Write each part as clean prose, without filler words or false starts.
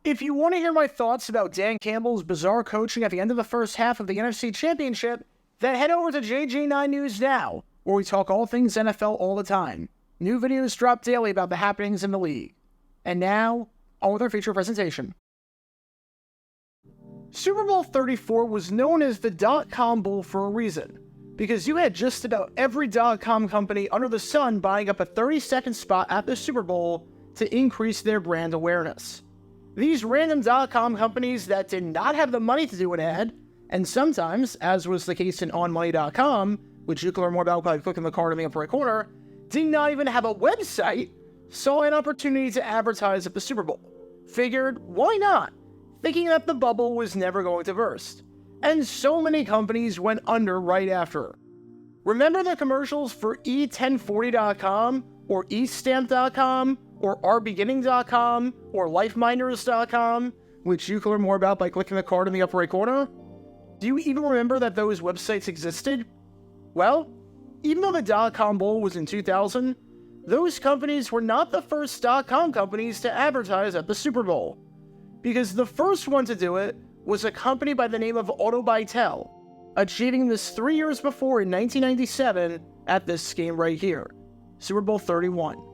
If you want to hear my thoughts about Dan Campbell's bizarre coaching at the end of the first half of the NFC Championship, then head over to JJ9 News now, where we talk all things NFL all the time. New videos drop daily about the happenings in the league. And now, on with our feature presentation. Super Bowl XXXIV was known as the dot-com bull for a reason, because you had just about every dot-com company under the sun buying up a 30-second spot at the Super Bowl to increase their brand awareness. These random dot-com companies that did not have the money to do an ad, and sometimes, as was the case in onmoney.com, which you can learn more about by clicking the card in the upper right corner, did not even have a website, saw an opportunity to advertise at the Super Bowl. Figured, why not? Thinking that the bubble was never going to burst. And so many companies went under right after. Remember the commercials for E1040.com, or eStamp.com, or OurBeginning.com, or LifeMinders.com, which you can learn more about by clicking the card in the upper right corner? Do you even remember that those websites existed? Well, even though the dot-com bull was in 2000, those companies were not the first dot-com companies to advertise at the Super Bowl. Because the first one to do it was a company by the name of Auto-By-Tel, achieving this 3 years before in 1997 at this game right here, Super Bowl XXXI.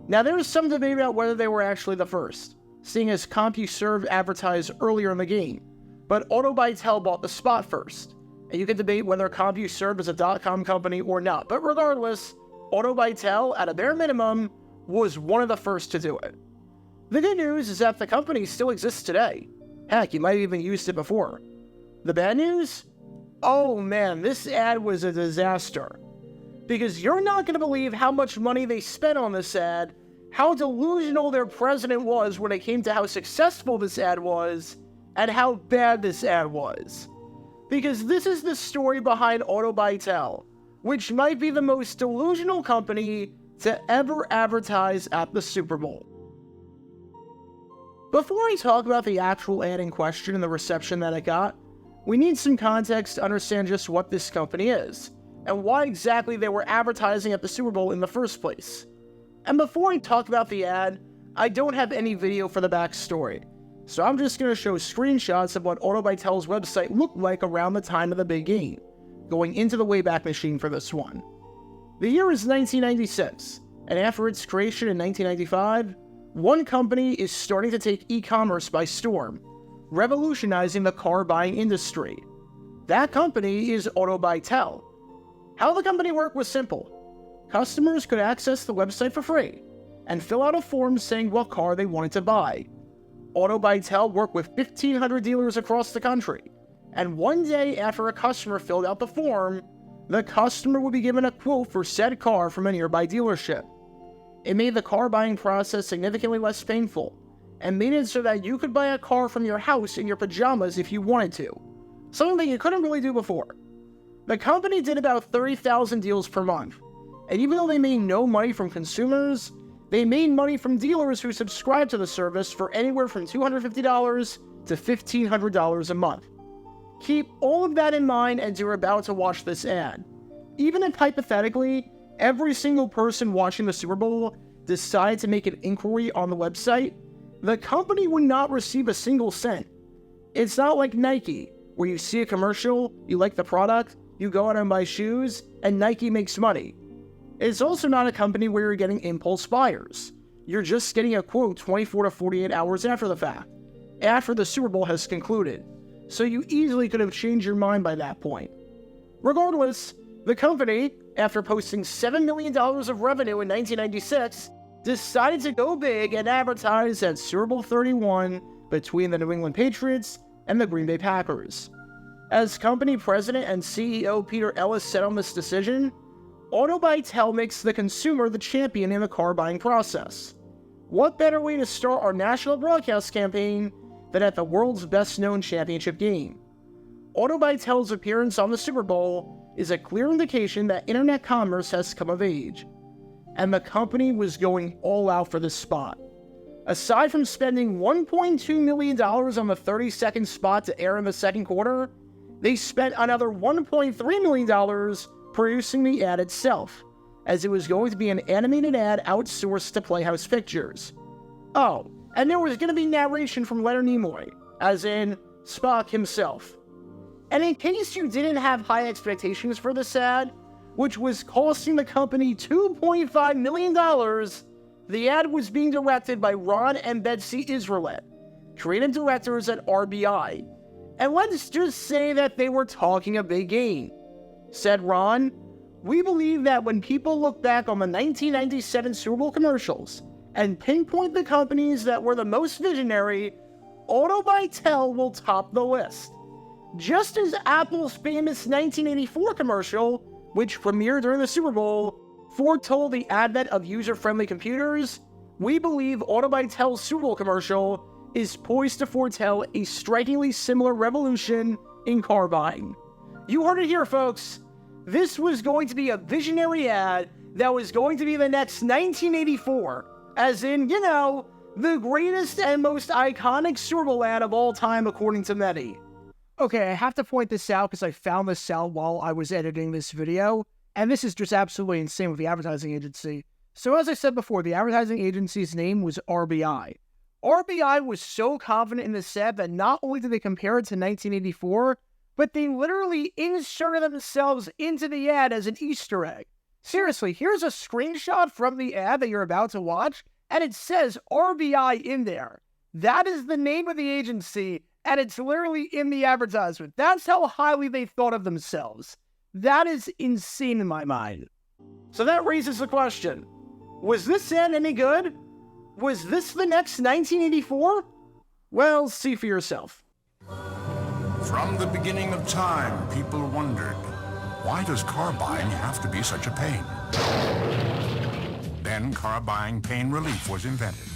Now there is some debate about whether they were actually the first, seeing as CompuServe advertised earlier in the game, but Auto-By-Tel bought the spot first, and you can debate whether CompuServe is a dot-com company or not, but regardless, Auto-By-Tel, at a bare minimum, was one of the first to do it. The good news is that the company still exists today. Heck, you might have even used it before. The bad news? Oh man, this ad was a disaster. Because you're not going to believe how much money they spent on this ad, how delusional their president was when it came to how successful this ad was, and how bad this ad was. Because this is the story behind Auto-By-Tel, which might be the most delusional company to ever advertise at the Super Bowl. Before I talk about the actual ad in question and the reception that it got, we need some context to understand just what this company is, and why exactly they were advertising at the Super Bowl in the first place. And before I talk about the ad, I don't have any video for the backstory, so I'm just going to show screenshots of what Auto-By-Tel's website looked like around the time of the big game, going into the Wayback Machine for this one. The year is 1996, and after its creation in 1995, one company is starting to take e-commerce by storm, revolutionizing the car buying industry. That company is Auto-By-Tel. How the company worked was simple. Customers could access the website for free and fill out a form saying what car they wanted to buy. Auto-By-Tel worked with 1,500 dealers across the country, and one day after a customer filled out the form, the customer would be given a quote for said car from a nearby dealership. It made the car buying process significantly less painful, and made it so that you could buy a car from your house in your pajamas if you wanted to, something that you couldn't really do before. The company did about 30,000 deals per month, and even though they made no money from consumers, they made money from dealers who subscribed to the service for anywhere from $250 to $1,500 a month. Keep all of that in mind as you're about to watch this ad. Even if hypothetically, every single person watching the Super Bowl decided to make an inquiry on the website, the company would not receive a single cent. It's not like Nike, where you see a commercial, you like the product, you go out and buy shoes, and Nike makes money. It's also not a company where you're getting impulse buyers. You're just getting a quote 24 to 48 hours after the fact, after the Super Bowl has concluded, so you easily could have changed your mind by that point. Regardless, the company, after posting $7 million of revenue in 1996, decided to go big and advertise at Super Bowl XXXI between the New England Patriots and the Green Bay Packers. As company president and CEO Peter Ellis said on this decision, Auto-By-Tel makes the consumer the champion in the car buying process. What better way to start our national broadcast campaign than at the world's best-known championship game? Auto-By-Tel's appearance on the Super Bowl is a clear indication that internet commerce has come of age, and the company was going all out for this spot. Aside from spending $1.2 million on the 30-second spot to air in the second quarter, they spent another $1.3 million producing the ad itself, as it was going to be an animated ad outsourced to Playhouse Pictures. Oh, and there was going to be narration from Leonard Nimoy, as in Spock himself. And in case you didn't have high expectations for this ad, which was costing the company $2.5 million, the ad was being directed by Ron and Betsy Israelet, creative directors at RBI. And let's just say that they were talking a big game. Said Ron, "We believe that when people look back on the 1997 Super Bowl commercials and pinpoint the companies that were the most visionary, Auto-By-Tel will top the list. Just as Apple's famous 1984 commercial, which premiered during the Super Bowl, foretold the advent of user-friendly computers, we believe Auto-By-Tel's Super Bowl commercial is poised to foretell a strikingly similar revolution in car buying." You heard it here, folks. This was going to be a visionary ad that was going to be the next 1984, as in, you know, the greatest and most iconic Super Bowl ad of all time, according to many. Okay, I have to point this out because I found this out while I was editing this video, and this is just absolutely insane with the advertising agency. So as I said before, the advertising agency's name was RBI. RBI was so confident in this ad that not only did they compare it to 1984, but they literally inserted themselves into the ad as an Easter egg. Seriously, here's a screenshot from the ad that you're about to watch, and it says RBI in there. That is the name of the agency, and it's literally in the advertisement. That's how highly they thought of themselves. That is insane in my mind. So that raises the question, was this ad any good? Was this the next 1984? Well, see for yourself. From the beginning of time, people wondered, why does car buying have to be such a pain? Then car buying pain relief was invented.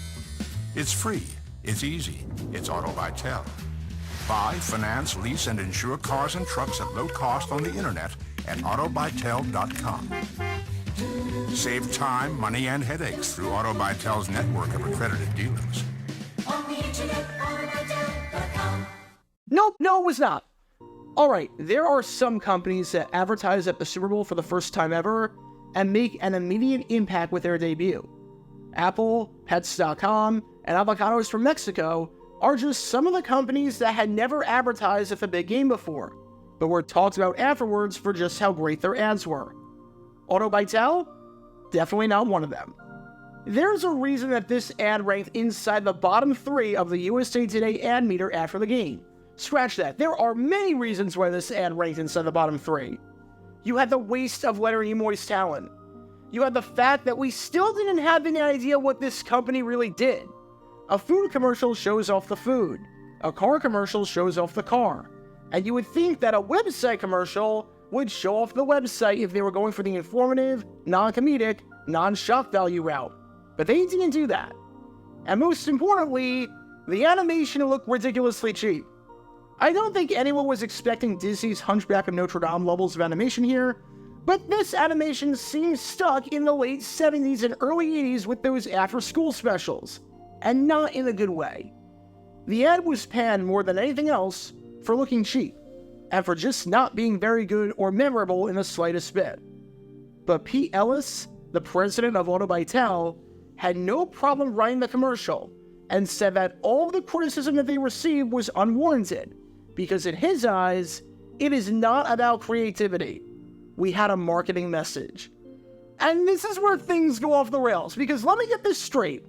It's free, it's easy, it's Auto-By-Tel. Buy, finance, lease, and insure cars and trucks at low cost on the internet at Auto-By-Tel.com. Save time, money, and headaches through Auto-By-Tel's network of accredited dealers. On the internet, Auto-By-Tel.com. Nope, no, it was not. Alright, there are some companies that advertise at the Super Bowl for the first time ever and make an immediate impact with their debut. Apple, Pets.com, and Avocados from Mexico are just some of the companies that had never advertised at the big game before, but were talked about afterwards for just how great their ads were. Auto-By-Tel? Definitely not one of them. There's a reason that this ad ranked inside the bottom 3 of the USA Today ad meter after the game. Scratch that. There are many reasons why this ad ranked inside the bottom 3. You had the waste of Leonard Nimoy's talent. You had the fact that we still didn't have any idea what this company really did. A food commercial shows off the food. A car commercial shows off the car. And you would think that a website commercial would show off the website if they were going for the informative, non-comedic, non-shock value route. But they didn't do that. And most importantly, the animation looked ridiculously cheap. I don't think anyone was expecting Disney's Hunchback of Notre Dame levels of animation here, but this animation seems stuck in the late 70s and early 80s with those after-school specials, and not in a good way. The ad was panned more than anything else for looking cheap, and for just not being very good or memorable in the slightest bit. But Pete Ellis, the president of Auto-By-Tel, had no problem writing the commercial, and said that all of the criticism that they received was unwarranted, because in his eyes, it is not about creativity. We had a marketing message. And this is where things go off the rails, because let me get this straight.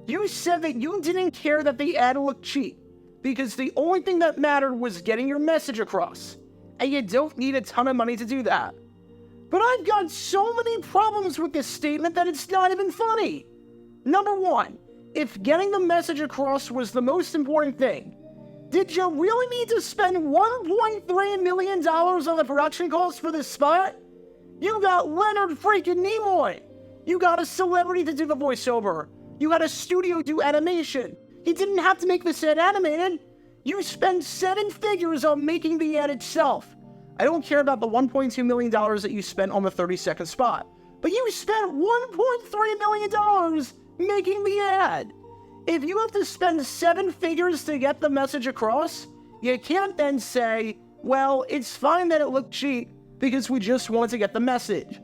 You said that you didn't care that the ad looked cheap, because the only thing that mattered was getting your message across, and you don't need a ton of money to do that. But I've got so many problems with this statement that it's not even funny. Number one, if getting the message across was the most important thing, did you really need to spend $1.3 million on the production costs for this spot? You got Leonard freaking Nimoy. You got a celebrity to do the voiceover. You had a studio do animation. You didn't have to make this ad animated. You spent 7 figures on making the ad itself. I don't care about the $1.2 million that you spent on the 30-second spot, but you spent $1.3 million making the ad. If you have to spend 7 figures to get the message across, you can't then say, well, it's fine that it looked cheap because we just wanted to get the message.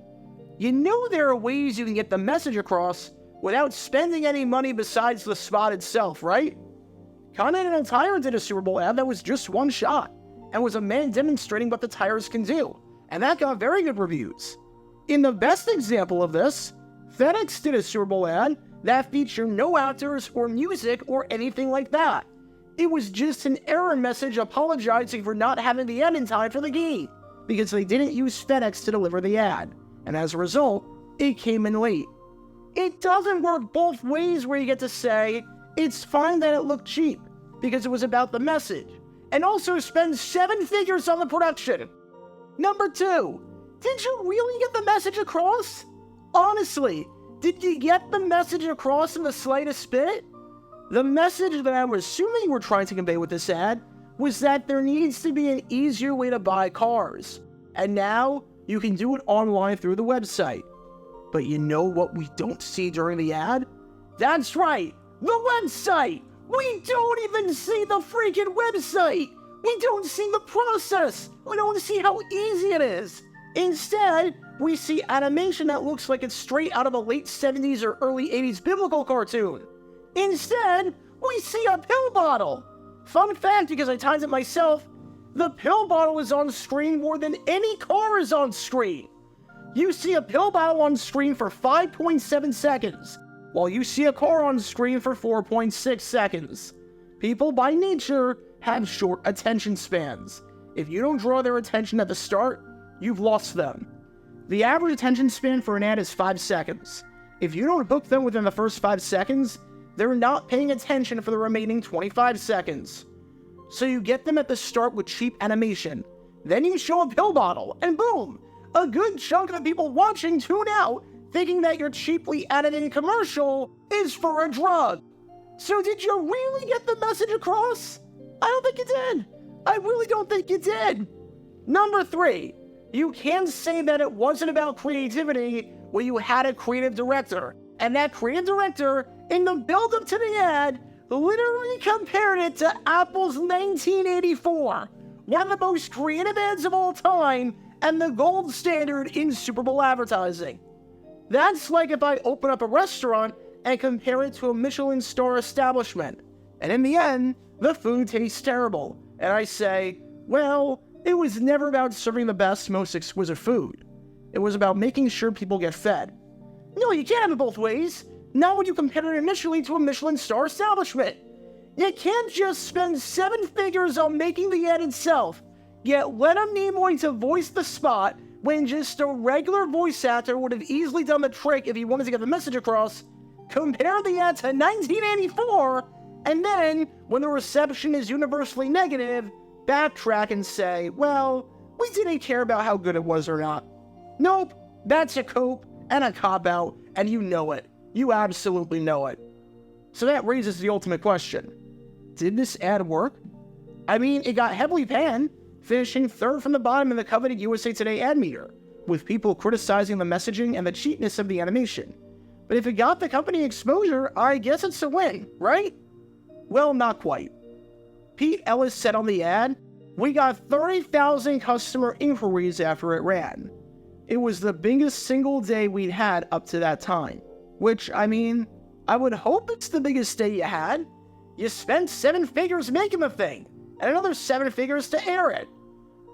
You know there are ways you can get the message across without spending any money besides the spot itself, right? Continental Tire did a Super Bowl ad that was just one shot, and was a man demonstrating what the tires can do, and that got very good reviews. In the best example of this, FedEx did a Super Bowl ad that featured no actors or music or anything like that. It was just an error message apologizing for not having the ad in time for the game, because they didn't use FedEx to deliver the ad, and as a result, it came in late. It doesn't work both ways where you get to say, it's fine that it looked cheap, because it was about the message, and also spend 7 figures on the production. Number 2, did you really get the message across? Honestly, did you get the message across in the slightest bit? The message that I'm assuming we're trying to convey with this ad was that there needs to be an easier way to buy cars, and now you can do it online through the website. But you know what we don't see during the ad? That's right, the website! We don't even see the freaking website! We don't see the process! We don't see how easy it is! Instead, we see animation that looks like it's straight out of a late 70s or early 80s biblical cartoon. Instead, we see a pill bottle! Fun fact, because I timed it myself, the pill bottle is on screen more than any car is on screen! You see a pill bottle on screen for 5.7 seconds, while you see a car on screen for 4.6 seconds. People by nature have short attention spans. If you don't draw their attention at the start, you've lost them. The average attention span for an ad is 5 seconds. If you don't hook them within the first 5 seconds, they're not paying attention for the remaining 25 seconds. So you get them at the start with cheap animation. Then you show a pill bottle, and boom! A good chunk of the people watching tune out, thinking that your cheaply edited commercial is for a drug. So did you really get the message across? I don't think you did. I really don't think you did. Number 3, you can say that it wasn't about creativity when you had a creative director, and that creative director, in the build-up to the ad, literally compared it to Apple's 1984, one of the most creative ads of all time, and the gold standard in Super Bowl advertising. That's like if I open up a restaurant and compare it to a Michelin star establishment, and in the end, the food tastes terrible, and I say, well, it was never about serving the best, most exquisite food. It was about making sure people get fed. No, you can't have it both ways. Not when you compare it initially to a Michelin star establishment. You can't just spend 7 figures on making the ad itself, yet let a Nimoy to voice the spot when just a regular voice actor would have easily done the trick if he wanted to get the message across, compare the ad to 1984, and then, when the reception is universally negative, backtrack and say, well, we didn't care about how good it was or not. Nope, that's a cope and a cop-out, and you know it. You absolutely know it. So that raises the ultimate question. Did this ad work? I mean, it got heavily panned, finishing 3rd from the bottom in the coveted USA Today ad meter, with people criticizing the messaging and the cheapness of the animation. But if it got the company exposure, I guess it's a win, right? Well, not quite. Pete Ellis said on the ad, we got 30,000 customer inquiries after it ran. It was the biggest single day we'd had up to that time. Which, I mean, I would hope it's the biggest day you had. You spent 7 figures making the thing, and another 7 figures to air it.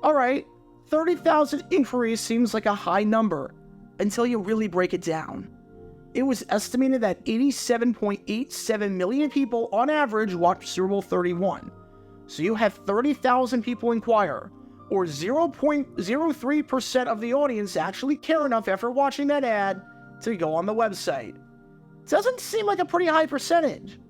Alright, 30,000 inquiries seems like a high number, until you really break it down. It was estimated that 87.87 million people on average watched Super Bowl 31. So you have 30,000 people inquire, or 0.03% of the audience actually care enough after watching that ad to go on the website. Doesn't seem like a pretty high percentage.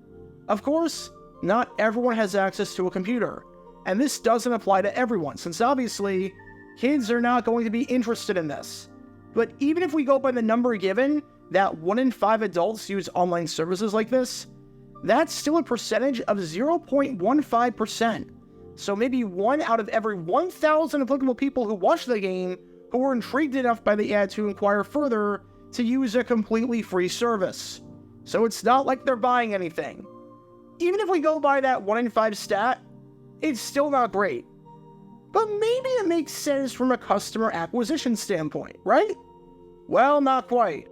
Of course, not everyone has access to a computer, and this doesn't apply to everyone, since obviously, kids are not going to be interested in this. But even if we go by the number given, that 1 in 5 adults use online services like this, that's still a percentage of 0.15%. So maybe 1 out of every 1,000 applicable people who watch the game who were intrigued enough by the ad to inquire further to use a completely free service. So it's not like they're buying anything. Even if we go by that 1 in 5 stat, it's still not great. But maybe it makes sense from a customer acquisition standpoint, right? Well, not quite.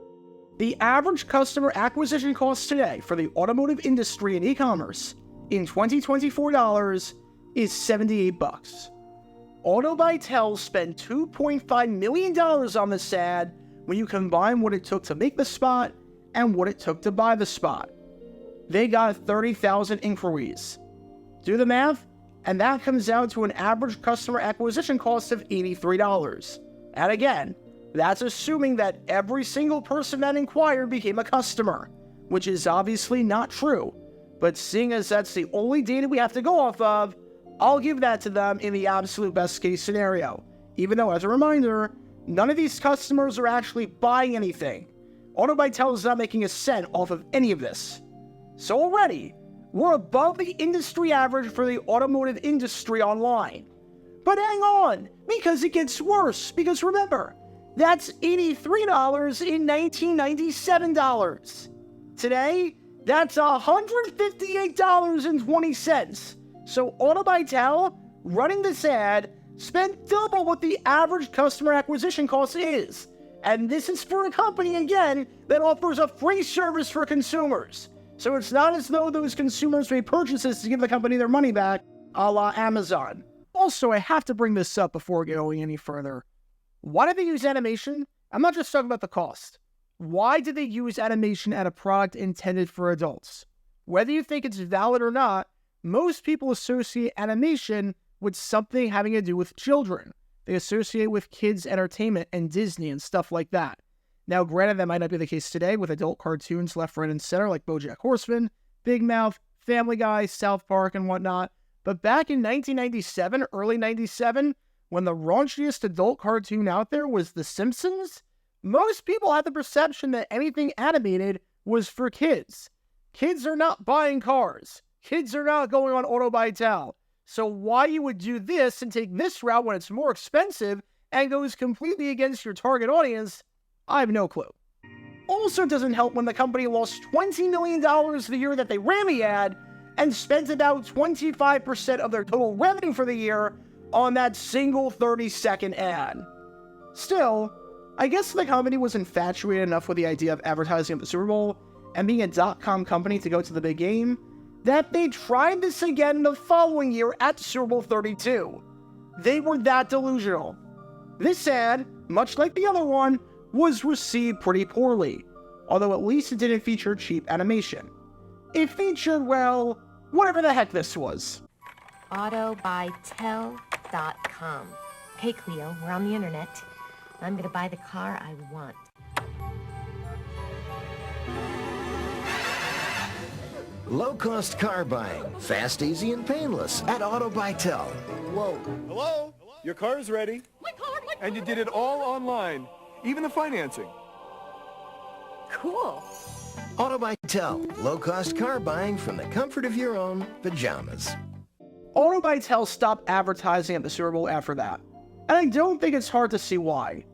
The average customer acquisition cost today for the automotive industry and e-commerce in 2024 dollars is $78. Auto-By-Tel spent $2.5 million on this ad when you combine what it took to make the spot and what it took to buy the spot. They got 30,000 inquiries. Do the math, and that comes out to an average customer acquisition cost of $83. And again, that's assuming that every single person that inquired became a customer, which is obviously not true. But seeing as that's the only data we have to go off of, I'll give that to them in the absolute best case scenario. Even though, as a reminder, none of these customers are actually buying anything. Auto-By-Tel is not making a cent off of any of this. So already, we're above the industry average for the automotive industry online. But hang on, because it gets worse. Because remember, that's $83 in 1997 dollars. Today, that's $158.20. So Auto-By-Tel, running this ad, spent double what the average customer acquisition cost is. And this is for a company, again, that offers a free service for consumers. So it's not as though those consumers made purchases to give the company their money back, a la Amazon. Also, I have to bring this up before going any further. Why did they use animation? I'm not just talking about the cost. Why did they use animation at a product intended for adults? Whether you think it's valid or not, most people associate animation with something having to do with children. They associate with kids' entertainment and Disney and stuff like that. Now, granted, that might not be the case today with adult cartoons left, right, and center like BoJack Horseman, Big Mouth, Family Guy, South Park, and whatnot. But back in 1997, early 97, when the raunchiest adult cartoon out there was The Simpsons, most people had the perception that anything animated was for kids. Kids are not buying cars. Kids are not going on Auto-By-Tel. So why you would do this and take this route when it's more expensive and goes completely against your target audience, I have no clue. Also, it doesn't help when the company lost $20 million the year that they ran the ad and spent about 25% of their total revenue for the year on that single 30-second ad. Still, I guess the company was infatuated enough with the idea of advertising at the Super Bowl and being a .com company to go to the big game that they tried this again the following year at Super Bowl 32. They were that delusional. This ad, much like the other one, was received pretty poorly, although at least it didn't feature cheap animation. It featured, well, whatever the heck this was. Auto-By-Tel.com. Hey Cleo, we're on the internet. I'm gonna buy the car I want. Low-cost car buying. Fast, easy, and painless at Auto-By-Tel. Whoa. Hello? Your car is ready. My car! And you did it all online. Even the financing. Cool. Auto-By-Tel. Low-cost car buying from the comfort of your own pajamas. Auto-By-Tel stopped advertising at the Super Bowl after that, and I don't think it's hard to see why.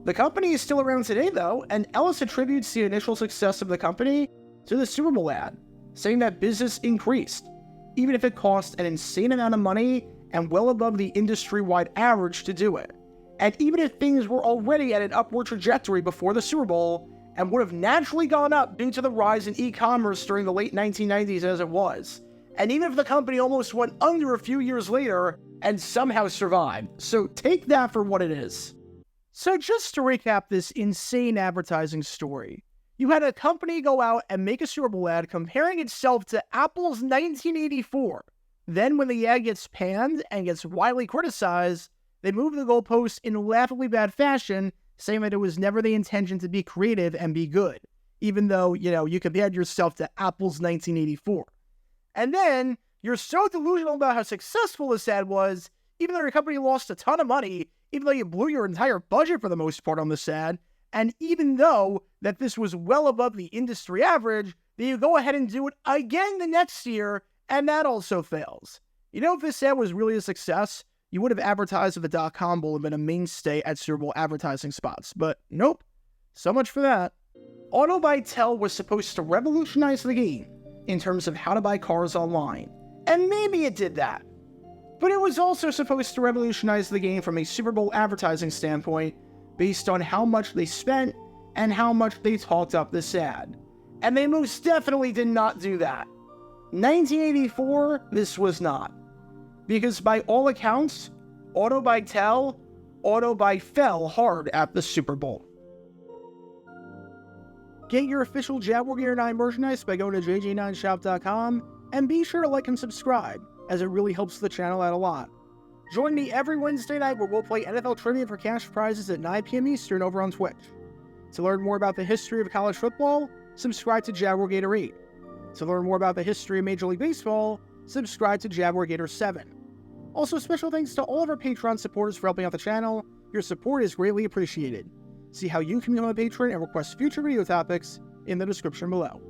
The company is still around today, though, and Ellis attributes the initial success of the company to the Super Bowl ad, saying that business increased, even if it cost an insane amount of money and well above the industry-wide average to do it. And even if things were already at an upward trajectory before the Super Bowl and would have naturally gone up due to the rise in e-commerce during the late 1990s as it was, and even if the company almost went under a few years later and somehow survived. So take that for what it is. So just to recap this insane advertising story, you had a company go out and make a Super Bowl ad comparing itself to Apple's 1984. Then when the ad gets panned and gets widely criticized, they move the goalposts in laughably bad fashion, saying that it was never the intention to be creative and be good, even though, you compared yourself to Apple's 1984. And then you're so delusional about how successful this ad was, even though your company lost a ton of money, even though you blew your entire budget for the most part on this ad, and even though that this was well above the industry average, then you go ahead and do it again the next year, and that also fails. If this ad was really a success, you would have advertised if the .com Bowl had been a mainstay at Super Bowl advertising spots. But nope. So much for that. Auto-By-Tel was supposed to revolutionize the game in terms of how to buy cars online. And maybe it did that. But it was also supposed to revolutionize the game from a Super Bowl advertising standpoint based on how much they spent and how much they talked up this ad. And they most definitely did not do that. 1984, this was not. Because by all accounts, Auto-By-Tel, fell hard at the Super Bowl. Get your official Jaguar Gear 9 merchandise by going to jj9shop.com, and be sure to like and subscribe, as it really helps the channel out a lot. Join me every Wednesday night where we'll play NFL Trivia for cash prizes at 9 p.m. Eastern over on Twitch. To learn more about the history of college football, subscribe to Jaguar Gator 8. To learn more about the history of Major League Baseball, subscribe to Jaguar Gator 7. Also, special thanks to all of our Patreon supporters for helping out the channel. Your support is greatly appreciated. See how you can become a patron and request future video topics in the description below.